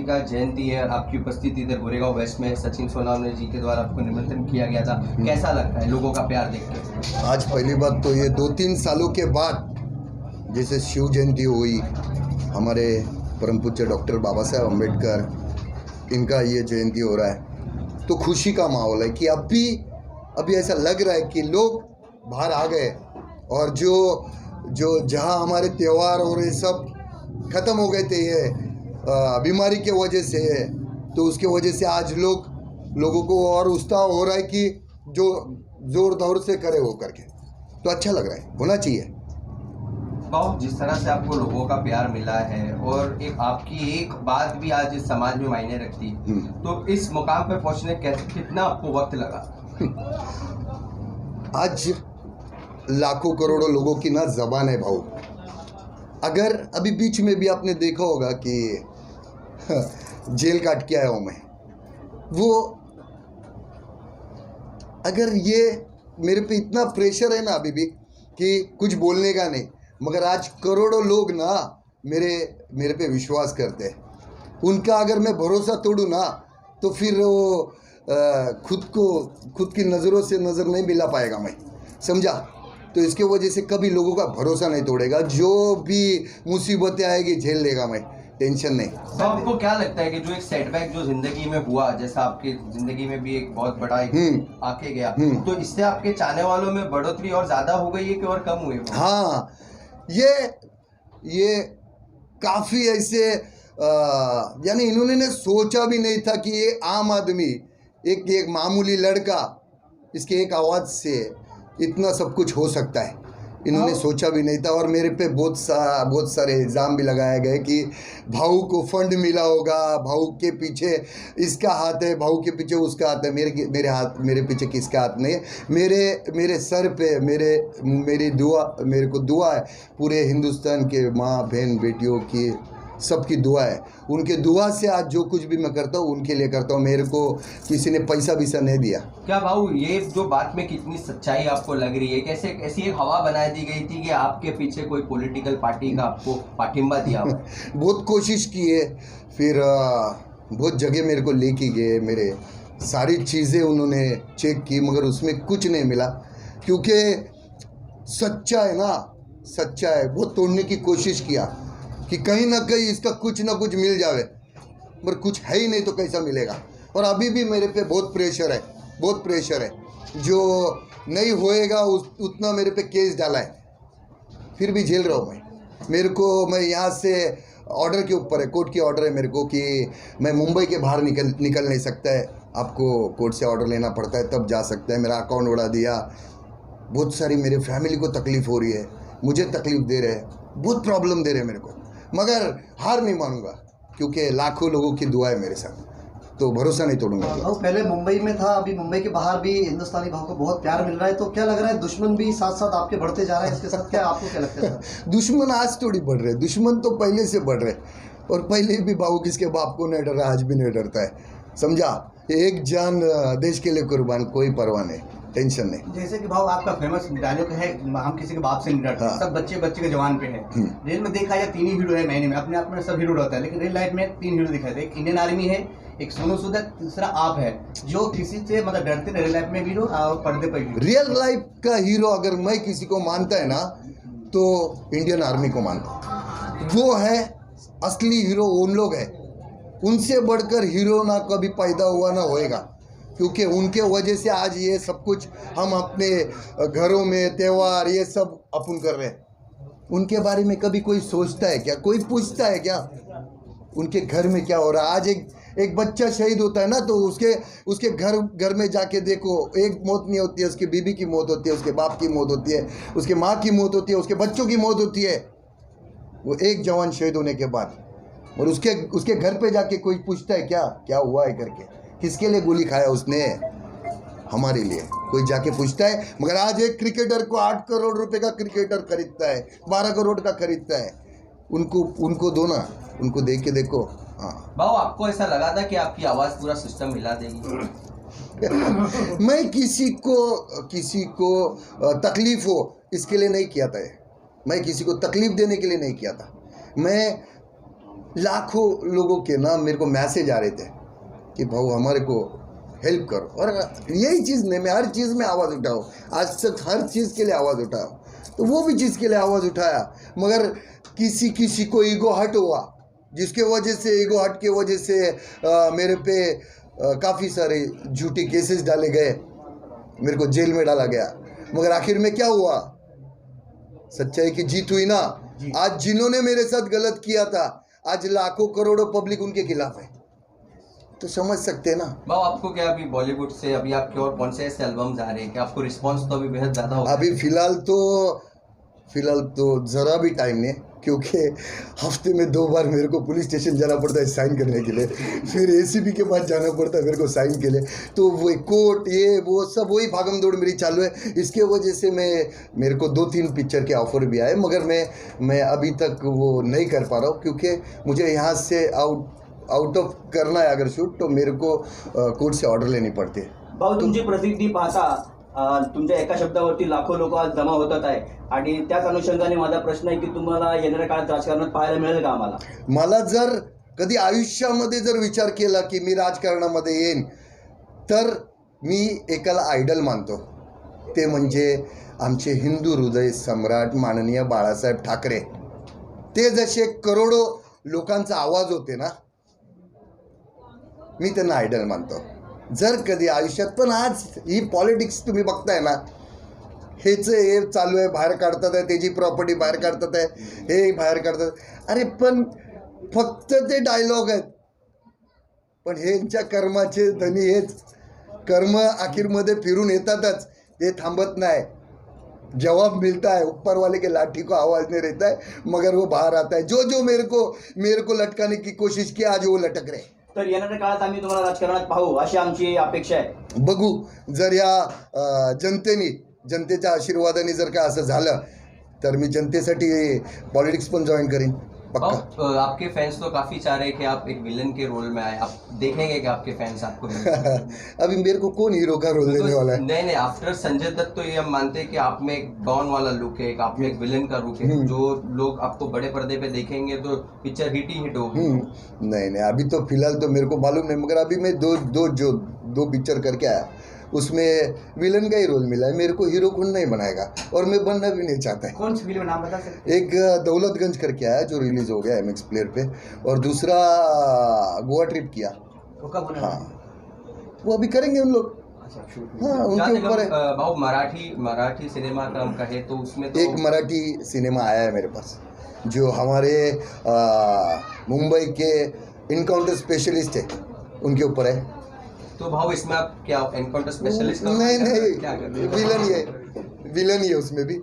का जयंती है, आपकी उपस्थिति इधर गोरेगांव वेस्ट में सचिन सोनावने जी के द्वारा आपको निमंत्रण किया गया था, कैसा लगता है लोगों का प्यार देख के? आज पहली बात तो ये 2-3 सालों के बाद जैसे शिव जयंती हुई, हमारे परम पूज्य डॉक्टर बाबा साहब अम्बेडकर इनका ये जयंती हो रहा है, तो खुशी का माहौल है कि अभी ऐसा लग रहा है कि लोग बाहर आ गए और जो जहाँ हमारे त्यौहार और ये सब ख़त्म हो गए थे ये बीमारी के वजह से, तो उसके वजह से आज लोगों को और उत्साह हो रहा है कि जो जोर दौर से करे वो करके, तो अच्छा लग रहा है, होना चाहिए। बहुत जिस तरह से आपको लोगों का प्यार मिला है और आपकी एक बात भी आज इस समाज में मायने रखती है, तो इस मुकाम पर पहुंचने कितना आपको वक्त लगा? आज लाखों करोड़ों लोगों की ना जबान है भाऊ। अगर अभी बीच में भी आपने देखा होगा कि जेल काट के आया हूँ मैं, वो अगर ये मेरे पे इतना प्रेशर है ना अभी भी कि कुछ बोलने का नहीं, मगर आज करोड़ों लोग ना मेरे पे विश्वास करते हैं। उनका अगर मैं भरोसा तोड़ूँ ना तो फिर वो खुद की नज़रों से नज़र नहीं मिला पाएगा मैं, समझा? तो इसके वजह से कभी लोगों का भरोसा नहीं तोड़ेगा, जो भी मुसीबतें आएगी झेल लेगा मैं, टेंशन नहीं। तो आपको क्या लगता है कि जो एक सेटबैक जो जिंदगी में हुआ, जैसा आपकी जिंदगी में भी एक बहुत बड़ा आके गया, तो इससे आपके चाहने वालों में बढ़ोतरी और ज्यादा हो गई है कि और कम हुई? हाँ, ये काफ़ी ऐसे यानी इन्होंने सोचा भी नहीं था कि ये आम आदमी एक मामूली लड़का, इसके एक आवाज़ से इतना सब कुछ हो सकता है, इन्होंने सोचा भी नहीं था। और मेरे पे बहुत सारे इल्ज़ाम भी लगाए गए कि भाऊ को फंड मिला होगा, भाऊ के पीछे इसका हाथ है, भाऊ के पीछे उसका हाथ है। मेरे पीछे किसका हाथ नहीं है। मेरे सर पे मेरे को दुआ है, पूरे हिंदुस्तान के माँ बहन बेटियों की सबकी दुआ है। उनके दुआ से आज जो कुछ भी मैं करता हूँ उनके लिए करता हूँ। मेरे को किसी ने पैसा नहीं दिया। क्या भाऊ ये जो बात में कितनी सच्चाई आपको लग रही है? कैसे ऐसी एक हवा बना दी गई थी कि आपके पीछे कोई पॉलिटिकल पार्टी का आपको पाठिंबा दिया हुआ? बहुत कोशिश की है, फिर बहुत जगह मेरे को लेके गए, मेरे सारी चीज़ें उन्होंने चेक की, मगर उसमें कुछ नहीं मिला। क्योंकि सच्चा है ना, सच्चा है, वो तोड़ने की कोशिश किया कि कहीं ना कहीं इसका कुछ ना कुछ मिल जावे, पर कुछ है ही नहीं तो कैसा मिलेगा। और अभी भी मेरे पे बहुत प्रेशर है, जो नहीं होएगा उतना मेरे पे केस डाला है, फिर भी झेल रहा हूँ मैं यहाँ से ऑर्डर के ऊपर है, कोर्ट की ऑर्डर है मेरे को कि मैं मुंबई के बाहर निकल नहीं सकता है, आपको कोर्ट से ऑर्डर लेना पड़ता है तब जा सकता है। मेरा अकाउंट उड़ा दिया, बहुत सारी मेरे फैमिली को तकलीफ़ हो रही है, मुझे तकलीफ़ दे रहे हैं, बहुत प्रॉब्लम दे रहे हैं मेरे को, मगर हार नहीं मानूंगा क्योंकि लाखों लोगों की दुआ है मेरे साथ, तो भरोसा नहीं तोड़ूंगा। भाऊ पहले मुंबई में था, अभी मुंबई के बाहर भी हिंदुस्तानी भाव को बहुत प्यार मिल रहा है, तो क्या लग रहा है दुश्मन भी साथ साथ आपके बढ़ते जा रहे हैं इसके साथ? क्या आपको क्या लगता है? दुश्मन आज थोड़ी बढ़ रहे, दुश्मन तो पहले से बढ़ रहे, और पहले भी भाऊ किसके बाप को नहीं डरा, आज भी नहीं डरता है, समझा? एक जान देश के लिए कुर्बान, कोई परवाह नहीं, टेंशन नहीं। जैसे कि भाव आपका फेमस डायलॉग है, हम किसी के बाप से नहीं डरते। हाँ। सब बच्चे के जवान पे है। रेल में देखा जाए 3 ही हीरो है महीने में, अपने आप में सब हीरो रहता है, लेकिन रियल लाइफ में 3 हीरो दिखाई देते, एक इंडियन आर्मी है, एक सोनू सूद है, तीसरा आप है, जो किसी से मतलब डरते नहीं, रियल लाइफ में हीरो और पर्दे पर हीरो। रियल लाइफ का हीरो अगर मैं किसी को मानता है ना तो इंडियन आर्मी को मानता, वो है असली हीरो, उन लोग है, उनसे बढ़कर हीरो ना कभी पैदा हुआ ना होएगा, क्योंकि उनके वजह से आज ये सब कुछ हम अपने घरों में त्यौहार ये सब अपन कर रहे हैं। उनके बारे में कभी कोई सोचता है क्या, कोई पूछता है क्या उनके घर में क्या हो रहा है? आज एक बच्चा शहीद होता है ना तो उसके घर में जाके देखो, एक मौत नहीं होती है, उसकी बीबी की मौत होती है, उसके बाप की मौत होती है, उसके माँ की मौत होती है, उसके बच्चों की मौत होती है, वो एक जवान शहीद होने के बाद। और उसके घर पे जाके कोई पूछता है क्या हुआ है करके, किसके लिए गोली खाया उसने? हमारे लिए कोई जाके पूछता है? मगर आज एक क्रिकेटर को 8 करोड़ रुपए का क्रिकेटर खरीदता है, 12 करोड़ का खरीदता है, उनको दो ना, उनको देख के देखो। हाँ भाऊ, आपको ऐसा लगा था कि आपकी आवाज़ पूरा सिस्टम हिला देगी? मैं किसी को तकलीफ हो इसके लिए नहीं किया था, मैं किसी को तकलीफ देने के लिए नहीं किया था। मैं लाखों लोगों के ना मेरे को मैसेज आ रहे थे कि भाऊ हमारे को हेल्प करो, और यही चीज़ नहीं, मैं हर चीज़ में आवाज़ उठाऊँ, आज तक हर चीज़ के लिए आवाज़ उठाऊँ, तो वो भी चीज़ के लिए आवाज़ उठाया, मगर किसी को ईगो हट हुआ, जिसके वजह से ईगो हट के वजह से मेरे पे काफ़ी सारे झूठी केसेस डाले गए, मेरे को जेल में डाला गया, मगर आखिर में क्या हुआ, सच्चाई की जीत हुई ना। आज जिन्होंने मेरे साथ गलत किया था, आज लाखों करोड़ों पब्लिक उनके खिलाफ है, तो समझ सकते हैं ना। भाव आपको क्या अभी बॉलीवुड से अभी आपके और कौन से ऐसे एल्बम्स आ रहे हैं कि आपको रिस्पांस तो अभी बेहद ज़्यादा होगा? अभी फिलहाल तो ज़रा भी टाइम नहीं, क्योंकि हफ्ते में 2 बार मेरे को पुलिस स्टेशन जाना पड़ता है साइन करने के लिए, फिर एसीपी के पास जाना पड़ता है मेरे को साइन के लिए, तो वो कोर्ट ये वो सब वही भागम दौड़ मेरी चालू है। इसके वजह से मेरे को 2-3 पिक्चर के ऑफर भी आए, मगर मैं अभी तक वो नहीं कर पा रहा हूँ, क्योंकि मुझे यहाँ से आउट ऑफ करना है अगर शूट, तो मेरे को कोर्ट से ऑर्डर लेनी पड़ती है। भाऊ तुमची प्रसिद्धी पाहता तुमच्या एका शब्दावरती लाखो लोक आज जमा होतात आहे, आणि त्याच अनुषंगाने माझा प्रश्न आहे की तुम्हाला येणाऱ्या काळात राजकारणात पाहायला मिळेल का आम्हाला? मला जर कधी आयुष्यामध्ये जर विचार केला की मी राजकारणामध्ये येईन, तर मी एकाला आयडल मानतो, ते म्हणजे आमचे हिंदू हृदय सम्राट माननीय बाळासाहेब ठाकरे। ते जसे करोडो लोकांचा आवाज होते ना, मी त्यांना आयडल मानतो जर कधी आयुष्यात। पण आज ही पॉलिटिक्स तुम्ही बघताय ना, हे चालू आहे, बाहेर काढतात आहे, त्याची प्रॉपर्टी बाहेर काढतात आहे, हे बाहेर काढतात, अरे पण फक्त ते डायलॉग आहेत, पण ह्यांच्या कर्माचे धनी हेच, कर्म आखिरमध्ये फिरून येतातच, ते थांबत नाही। जवाब मिलता है ऊपर वाले के लाठी को आवाज़ नहीं रहता है, मगर वो बाहर आता है। जो मेरे को लटकाने की कोशिश की, आज वो लटक रहे। तर येणाऱ्या काळात आम्ही तुम्हाला राजकारणात पाहू अशी आमची अपेक्षा आहे। बघू, जर या जनतेच्या आशीर्वादाने जर का असं झालं, तर मी जनतेसाठी पॉलिटिक्स पण जॉईन करीन पक्का। आपके फैंस तो काफी चाह रहे हैं कि आप एक विलन के रोल में आए, आप देखेंगे कि आपके फैंस आपको अभी मेरे को कौन हीरो का रोल देने वाला है? नहीं, आफ्टर संजय दत्त तो ये हम मानते हैं कि आप में एक डॉन वाला लुक है, आप में एक विलन का लुक है, जो लोग आपको बड़े पर्दे पे देखेंगे तो पिक्चर हिट ही हिट होगी। नहीं, अभी तो फिलहाल तो मेरे को मालूम नहीं, मगर अभी मैं दो पिक्चर करके आया, उसमें विलन का ही रोल मिला है। मेरे को हीरो कौन नहीं बनाएगा, और मैं बनना भी नहीं चाहता है। कौन सी फिल्म नाम बता सकते? एक दौलतगंज करके आया जो रिलीज हो गया MX प्लेयर पे, और दूसरा गोवा ट्रिप किया। वो कब होने वाला है? हाँ, वो अभी करेंगे उन लोग। हाँ, उनके ऊपर है। भाव मराठी सिनेमा का हम कहे तो उसमें तो एक मराठी सिनेमा आया है मेरे पास, जो हमारे मुंबई के इनकाउंटर स्पेशलिस्ट है, उनके ऊपर है। तो भाव इसमें आप क्या एनकाउंटर स्पेशलिस्ट? नहीं, क्या करते? विलन ही है उसमें भी,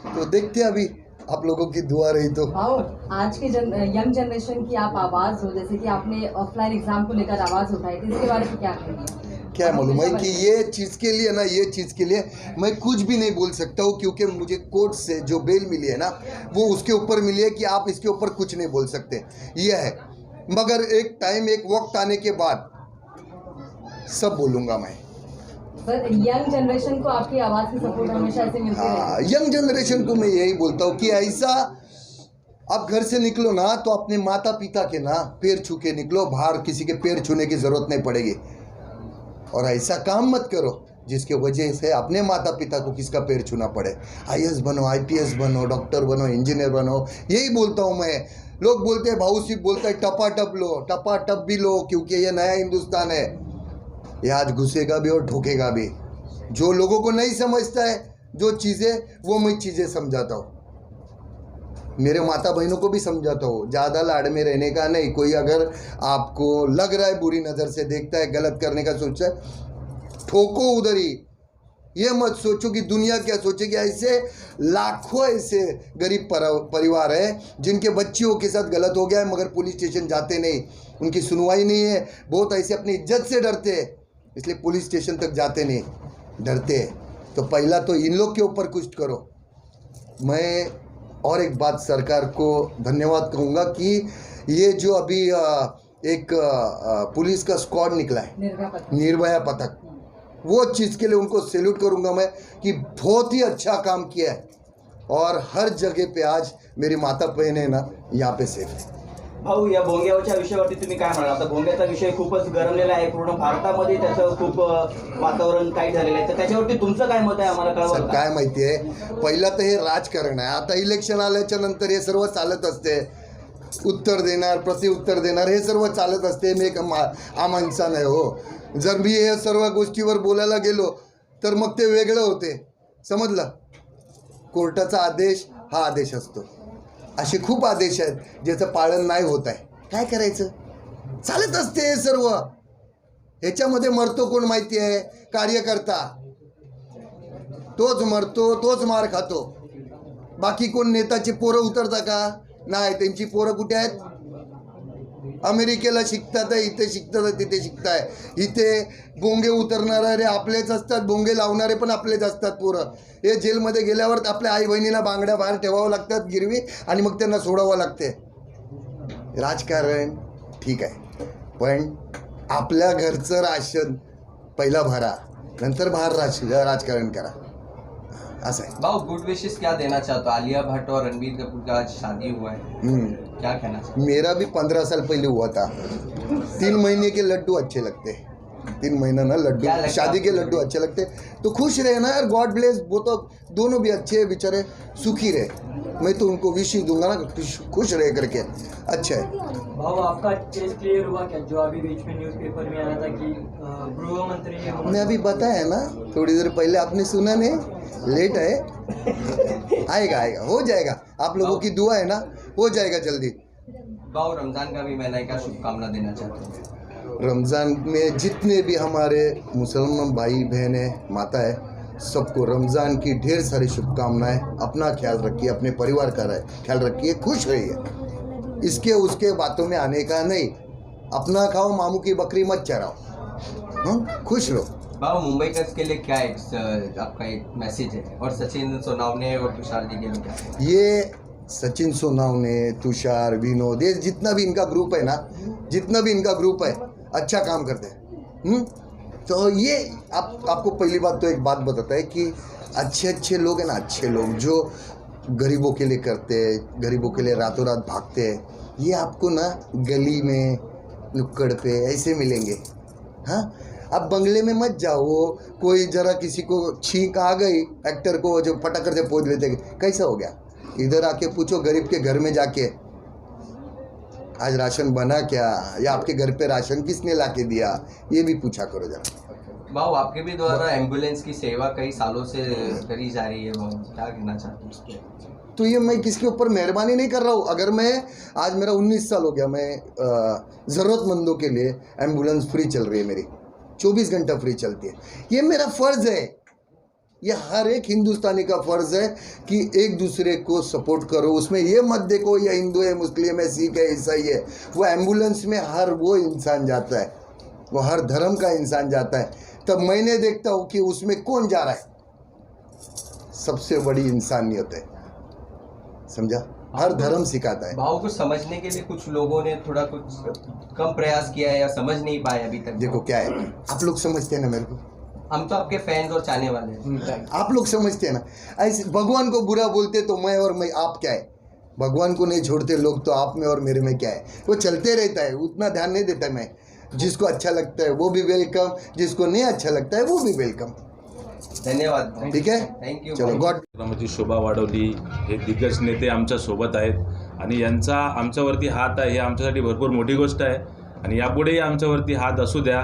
तो देखते हैं अभी, आप लोगों की दुआ रही तो। और आज के यंग जनरेशन की आप आवाज़ हो, जैसे कि आपने ऑफलाइन एग्जाम को लेकर आवाज़ उठाई थी, इसके बारे में क्या कहेंगे? क्या मालूम है कि ये चीज़ के लिए मैं कुछ भी नहीं बोल सकता हूँ, क्योंकि मुझे कोर्ट से जो बेल मिली है ना, वो उसके ऊपर मिली है कि आप इसके ऊपर कुछ नहीं बोल सकते, ये है। मगर एक टाइम, एक वक्त आने के बाद सब बोलूँगा मैं। सर, यंग जनरेशन को आपकी आवाज़ की सपोर्ट हमेशा ऐसे मिलती है। यंग जनरेशन को मैं यही बोलता हूँ कि ऐसा आप घर से निकलो ना, तो अपने माता पिता के ना पैर छू के निकलो, बाहर किसी के पैर छूने की ज़रूरत नहीं पड़ेगी। और ऐसा काम मत करो जिसके वजह से अपने माता पिता को किसका पैर छूना पड़े। IAS बनो, IPS बनो, डॉक्टर बनो, इंजीनियर बनो, यही बोलता हूँ मैं। लोग बोलते हैं, भाऊ सिर्फ बोलता है टपाटप लो, टपाटप भी लो, क्योंकि ये नया हिंदुस्तान है, ये आज घुसेगा भी और ठोकेगा भी। जो लोगों को नहीं समझता है जो चीज़ें, वो मैं चीज़ें समझाता हूँ, मेरे माता बहनों को भी समझाता हूँ। ज़्यादा लाड़ में रहने का नहीं। कोई अगर आपको लग रहा है बुरी नज़र से देखता है, गलत करने का सोचता है, ठोको उधर ही। ये मत सोचो कि दुनिया क्या सोचेगी। ऐसे लाखों ऐसे गरीब परिवार हैं जिनके बच्चियों के साथ गलत हो गया है, मगर पुलिस स्टेशन जाते नहीं, उनकी सुनवाई नहीं है। बहुत ऐसे अपनी इज्जत से डरते हैं, इसलिए पुलिस स्टेशन तक जाते नहीं, डरते हैं। तो पहला तो इन लोग के ऊपर कुछ करो। मैं और एक बात सरकार को धन्यवाद कहूँगा कि ये जो अभी एक पुलिस का स्क्वाड निकला है, निर्भया पथक, वो चीज़ के लिए उनको सैल्यूट करूँगा मैं कि बहुत ही अच्छा काम किया है। और हर जगह पे आज मेरी माता बहन है ना, यहाँ पे सेफ है। भाऊ, या भोंग्याच्या विषयावरती तुम्ही काय म्हणाल? आता भोंग्याचा विषय खूपच गरमलेला आहे, पूर्ण भारतामध्ये त्याचं खूप वातावरण काही झालेलं आहे, तर त्याच्यावरती तुमचं काय मत आहे आम्हाला सर कळवा. काय माहिती आहे, पहिलं तर हे राजकारण आहे. आता इलेक्शन आल्याच्या नंतर हे सर्व चालत असते, उत्तर देणार प्रत्युत्तर देणार हे सर्व चालत असते. मी एक आम इन्सान आहे हो. जर मी हे सर्व गोष्टीवर बोलायला गेलो तर मग ते वेगळं होते, समजलं. कोर्टाचा आदेश हा आदेश असतो. असे खूप आदेश आहेत ज्याचं पालन नाही होत आहे, काय करायचं, चालत असते हे सर्व. ह्याच्यामध्ये मरतो कोण माहिती आहे? कार्यकर्ता. तोच मरतो, तोच मार खातो. बाकी कोण नेताची पोरं उतरता का? नाही. त्यांची पोरं कुठे आहेत? अमेरिकेला शिकतात, इथे शिकतात, तिथे शिकताय. इथे बोंगे उतरणारे आपलेच असतात, बोंगे लावणारे पण आपलेच असतात पोरं. हे जेलमध्ये गेल्यावर आपल्या आई बहिणीला बांगड्या बाहेर ठेवावं लागतात गिरवी, आणि मग त्यांना सोडावं लागते. राजकारण ठीक आहे, पण आपल्या घरचं राशन पहिला भरा, नंतर बाहेर राजकारण करा, असं आहे. भाव, गुड विशेस क्या देना चाहते हो? आलिया भट्ट और रणबीर कपूर का आज शादी हुआ है, क्या कहना चाहते मेरा भी 15 साल पहले हुआ था. 3 महीने के लड्डू अच्छे लगते. 3 महीना ना लड्डू, शादी के लड्डू अच्छे लगते. तो खुश रहे ना यार, गॉड ब्लेस. वो तो दोनों भी अच्छे बेचारे, सुखी रहे. मैं तो उनको विश ही दूंगा ना, खुश रहे करके. अच्छा है. भाव, आपका केस क्लियर हुआ क्या, जो अभी बीच में न्यूज़पेपर में आया था कि गृह मंत्री हमने अभी बताया ना थोड़ी देर पहले, आपने सुना नहीं? लेट है. आएगा आएगा, हो जाएगा. आप लोगों की दुआ है ना, हो जाएगा जल्दी. भाव, रमजान का भी महीना का शुभकामना देना चाहते हैं? रमज़ान में जितने भी हमारे मुसलमान भाई बहन है, माता है, सबको रमज़ान की ढेर सारी शुभकामनाएं. अपना ख्याल रखिए, अपने परिवार का ख्याल रखिए, खुश रहिए. इसके उसके बातों में आने का नहीं. अपना खाओ, मामू की बकरी मत चराओ, खुश रहो. भाव, मुंबईकर्स के लिए क्या आपका एक मैसेज है? और सचिन सोनावने और तुषार जी के लिए क्या? ये सचिन सोनावने, तुषार, विनोद, ये जितना भी इनका ग्रुप है ना, जितना भी इनका ग्रुप है, अच्छा काम करते हैं. तो ये आपको पहली बात तो एक बात बताता है कि अच्छे लोग हैं ना, अच्छे लोग जो गरीबों के लिए करते हैं, गरीबों के लिए रातों रात भागते हैं, ये आपको ना गली में नुक्कड़ पे ऐसे मिलेंगे. हाँ, अब बंगले में मत जाओ. कोई जरा किसी को छींक आ गई, एक्टर को जो फटाकर से पोंछ लेते, कैसा हो गया? इधर आके पूछो गरीब के घर में जाके, आज राशन बना क्या, या आपके घर पे राशन किसने लाके दिया, ये भी पूछा करो जरा. भाव, आपके भी द्वारा एम्बुलेंस की सेवा कई सालों से करी जा रही है, भाव क्या कहना चाहते हैं उस पर? तो ये मैं किसके ऊपर मेहरबानी नहीं कर रहा हूँ. अगर मैं आज मेरा 19 साल हो गया, मैं ज़रूरतमंदों के लिए एम्बुलेंस फ्री चल रही है मेरी, 24 घंटा फ्री चलती है. ये मेरा फ़र्ज़ है, ये हर एक हिंदुस्तानी का फ़र्ज़ है कि एक दूसरे को सपोर्ट करो. उसमें ये मत देखो ये हिंदू है, मुस्लिम है, सिख है, ईसाई है. वो एम्बुलेंस में हर वो इंसान जाता है, वो हर धर्म का इंसान जाता है. तब मैंने देखता हूँ कि उसमें कौन जा रहा है. सबसे बड़ी इंसानियत है, समझा. हर धर्म सिखाता है. भाव को समझने के लिए कुछ लोगों ने थोड़ा कुछ कम प्रयास किया है या समझ नहीं पाए अभी तक. देखो क्या है, आप लोग समझते हैं ना मेरे को, हम तो आपके फैंस और चाहने वाले हैं. आप लोग समझते हैं ना. ऐसे भगवान को बुरा बोलते तो मैं और मैं आप क्या है, भगवान को नहीं छोड़ते लोग तो आप में और मेरे में क्या है. वो चलते रहता है, उतना ध्यान नहीं देता मैं. जिसको अच्छा लगता है वो भी वेलकम, जिसको नहीं अच्छा लगता है वो भी वेलकम. धन्यवाद. ठीक है, थँक यू. चलो गॉड. छत्रपती शोभा वाढवली हे दिग्गज नेते आमच्या सोबत आहेत आणि यांचा आमच्यावरती हात आहे, हे आमच्यासाठी भरपूर मोठी गोष्ट आहे. आणि यापुढेही आमच्यावरती हात असू द्या.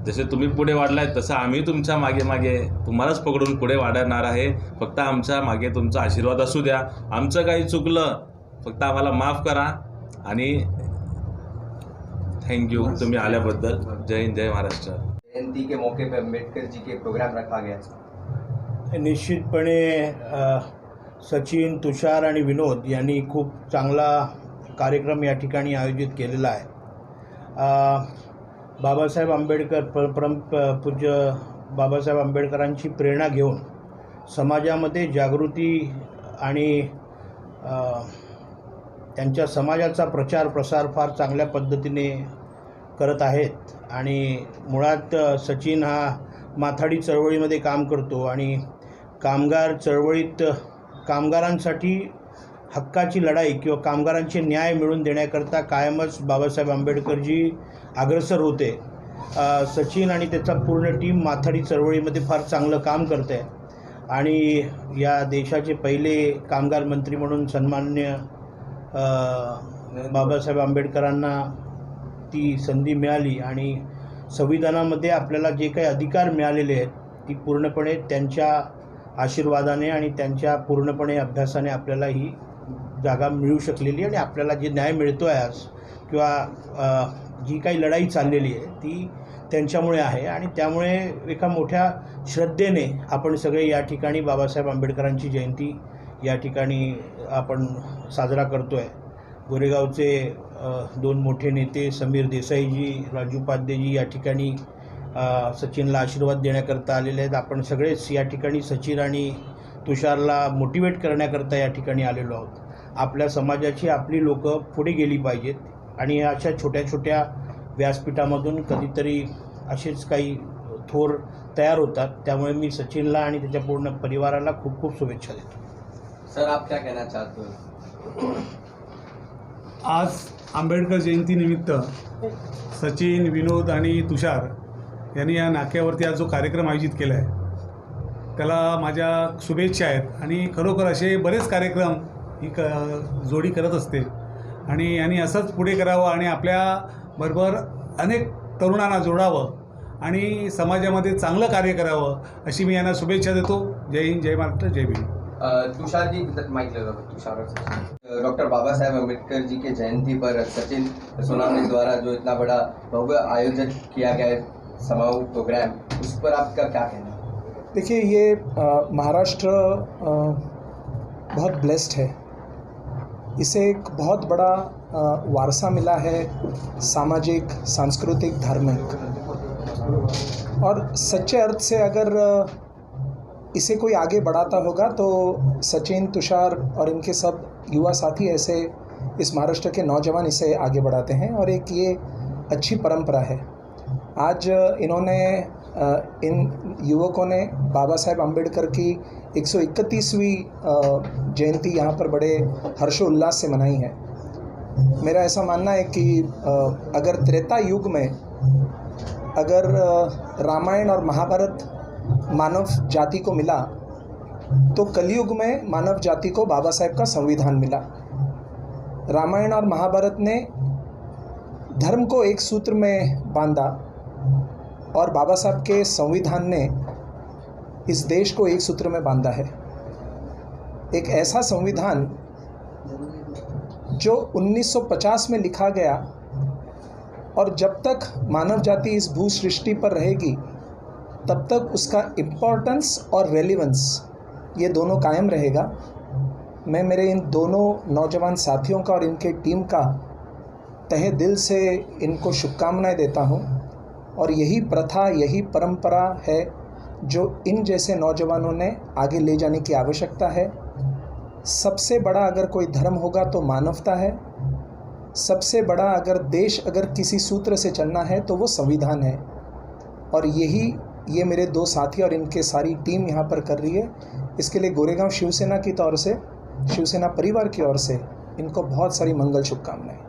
जसे तुम्ही पुढे वाढलाय तसं आम्ही तुमच्या मागे मागे तुम्हालाच पकडून पुढे वाढणार आहे. फक्त आमच्या मागे तुमचा आशीर्वाद असू द्या. आमचं काही चुकलं फक्त आम्हाला माफ करा. आणि थँक्यू तुम्ही आल्याबद्दल. जय हिंद, जय महाराष्ट्र. जयंती के मौके पर अम्बेडकर जी के प्रोग्राम रखा गया. निश्चितपणे सचिन, तुषार आणि विनोद यांनी खूप चांगला कार्यक्रम या ठिकाणी आयोजित केलेला आहे. बाबासाहेब आंबेडकर पूज्य बाबासाहेब आंबेडकरांची प्रेरणा घेऊन समाजामध्ये जागृती आणि त्यांच्या समाजाचा प्रचार प्रसार फार चांगल्या पद्धतीने करत आहेत. आणि मुळात सचिन हा माथाडी चळवळीमध्ये काम करतो आणि कामगार चळवळीत कामगारांसाठी हक्काची लढाई किंवा कामगारांचे न्याय मिळवून देण्याकरता कायमच बाबासाहेब आंबेडकरजी अग्रेसर होते. सचिन आणि त्याचा पूर्ण टीम माथाडी चळवळीमध्ये फार चांगलं काम करते आहे आणि या देशाचे पहिले कामगार मंत्री म्हणून सन्माननीय बाबासाहेब आंबेडकरांना ती संधी मिळाली आणि संविधानामध्ये आपल्याला जे काही अधिकार मिळालेले आहेत ती पूर्णपणे त्यांच्या आशीर्वादाने आणि त्यांच्या पूर्णपणे अभ्यासाने आपल्याला ही जागा मिळू शकलेली आणि आपल्याला जे न्याय मिळतो आहे आज किंवा जी काही लढाई चाललेली आहे ती त्यांच्यामुळे आहे आणि त्यामुळे एका मोठ्या श्रद्धेने आपण सगळे या ठिकाणी बाबासाहेब आंबेडकरांची जयंती या ठिकाणी आपण साजरा करतो आहे. गोरेगावचे 2 मोठे नेते समीर देसाईजी, राजू पाद्यजी या ठिकाणी सचिनला आशीर्वाद देण्याकरता आलेले आहेत. आपण सगळेच या ठिकाणी सचिन आणि तुषारला मोटिवेट करण्याकरता या ठिकाणी आलेलो आहोत. आपल्या समाजाची आपली लोकं पुढे गेली पाहिजेत आणि अशा छोट्या छोट्या व्यासपीठामधून कधीतरी असेच काही थोर तयार होतात. त्यामुळे मी सचिनला आणि त्याच्या पूर्ण परिवाराला खूप खूप शुभेच्छा देतो. सर, आप क्या कहना चाहते हो? आज आंबेडकर जयंतीनिमित्त सचिन, विनोद आणि तुषार यांनी या नाक्यावरती आज जो कार्यक्रम आयोजित केला आहे त्याला माझ्या शुभेच्छा आहेत आणि खरोखर असे बरेच कार्यक्रम ही जोडी करत असते आणि यांनी असंच पुढे करावं आणि आपल्याबरोबर अनेक तरुणांना जोडावं आणि समाजामध्ये चांगलं कार्य करावं अशी मी यांना शुभेच्छा देतो. जय हिंद, जय महाराष्ट्र, जय भीम. तुषार जी माइक लगा तुषार. डॉक्टर बाबा साहेब अम्बेडकर जी के जयंती पर सचिन सोनावणे द्वारा जो इतना बड़ा भव्य आयोजन किया गया है समारोह प्रोग्राम, उस पर आपका क्या कहना है? देखिए, ये महाराष्ट्र बहुत ब्लेस्ड है. इसे एक बहुत बड़ा वारसा मिला है, सामाजिक, सांस्कृतिक, धार्मिक. और सच्चे अर्थ से अगर इसे कोई आगे बढ़ाता होगा तो सचिन, तुषार और इनके सब युवा साथी ऐसे इस महाराष्ट्र के नौजवान इसे आगे बढ़ाते हैं और एक ये अच्छी परंपरा है. आज इन्होंने इन युवकों ने बाबा साहेब आंबेडकर की 131वीं जयंती यहाँ पर बड़े हर्षोल्लास से मनाई है. मेरा ऐसा मानना है कि अगर त्रेता युग में अगर रामायण और महाभारत मानव जाति को मिला तो कलयुग में मानव जाति को बाबा साहेब का संविधान मिला. रामायण और महाभारत ने धर्म को एक सूत्र में बांधा और बाबा साहब के संविधान ने इस देश को एक सूत्र में बांधा है. एक ऐसा संविधान जो 1950 में लिखा गया और जब तक मानव जाति इस भू सृष्टि पर रहेगी तब तक उसका इम्पोर्टेंस और रेलिवेंस ये दोनों कायम रहेगा. मैं मेरे इन दोनों नौजवान साथियों का और इनके टीम का तहे दिल से इनको शुभकामनाएं देता हूं और यही प्रथा, यही परंपरा है जो इन जैसे नौजवानों ने आगे ले जाने की आवश्यकता है. सबसे बड़ा अगर कोई धर्म होगा तो मानवता है. सबसे बड़ा अगर देश अगर किसी सूत्र से चलना है तो वो संविधान है और यही ये मेरे 2 साथी और इनके सारी टीम यहाँ पर कर रही है. इसके लिए गोरेगांव शिवसेना की तौर से, शिवसेना परिवार की ओर से इनको बहुत सारी मंगल शुभकामनाएं.